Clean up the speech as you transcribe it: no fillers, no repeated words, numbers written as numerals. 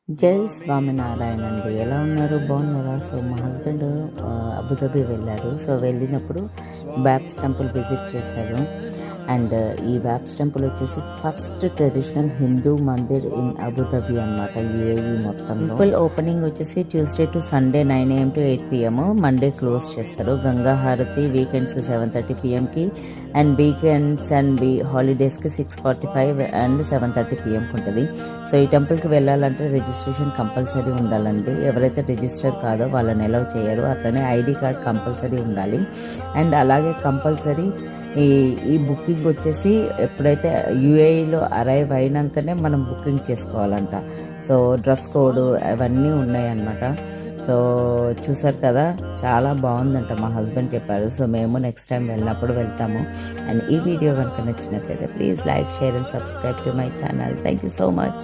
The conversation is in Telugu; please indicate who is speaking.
Speaker 1: జై స్వామినారాయణ అండి. ఎలా ఉన్నారు? బాగున్నారా? సో మా హస్బెండ్ అబుదాబి వెళ్ళారు. సో వెళ్ళినప్పుడు బ్యాప్స్ టెంపుల్ విజిట్ చేశారు. అండ్ ఈ బ్యాప్స్ టెంపుల్ వచ్చేసి first traditional Hindu mandir in Abu Dhabi అనమాట, యూఏఈ మొత్తం. టెంపుల్ ఓపెనింగ్ వచ్చేసి Tuesday to Sunday 9 AM to 8 PM, Monday close చేస్తారు. గంగా హారతి వీకెండ్స్ 7:30 PMకి అండ్ వీకెండ్స్ అండ్ హాలిడేస్కి 6:45 అండ్ 7:30 PMకి ఉంటుంది. సో ఈ టెంపుల్కి వెళ్ళాలంటే రిజిస్ట్రేషన్ కంపల్సరీ ఉండాలండి. ఎవరైతే రిజిస్టర్ కాదో వాళ్ళని అలౌ చేయరు. అట్లనే ఐడి కార్డ్ కంపల్సరీ ఉండాలి. అండ్ అలాగే కంపల్సరీ ఈ బుకింగ్ వచ్చేసి ఎప్పుడైతే యూఏఈలో అరైవ్ అయినాకనే మనం బుకింగ్ చేసుకోవాలంట. సో డ్రెస్ కోడ్ అవన్నీ ఉన్నాయన్నమాట. సో చూసారు కదా, చాలా బాగుందంట, మా హస్బెండ్ చెప్పారు. సో మేము నెక్స్ట్ టైం వెళ్ళినప్పుడు వెళ్తాము. అండ్ ఈ వీడియో కనుక నచ్చినట్లయితే please like, share and subscribe to my channel. Thank you so much.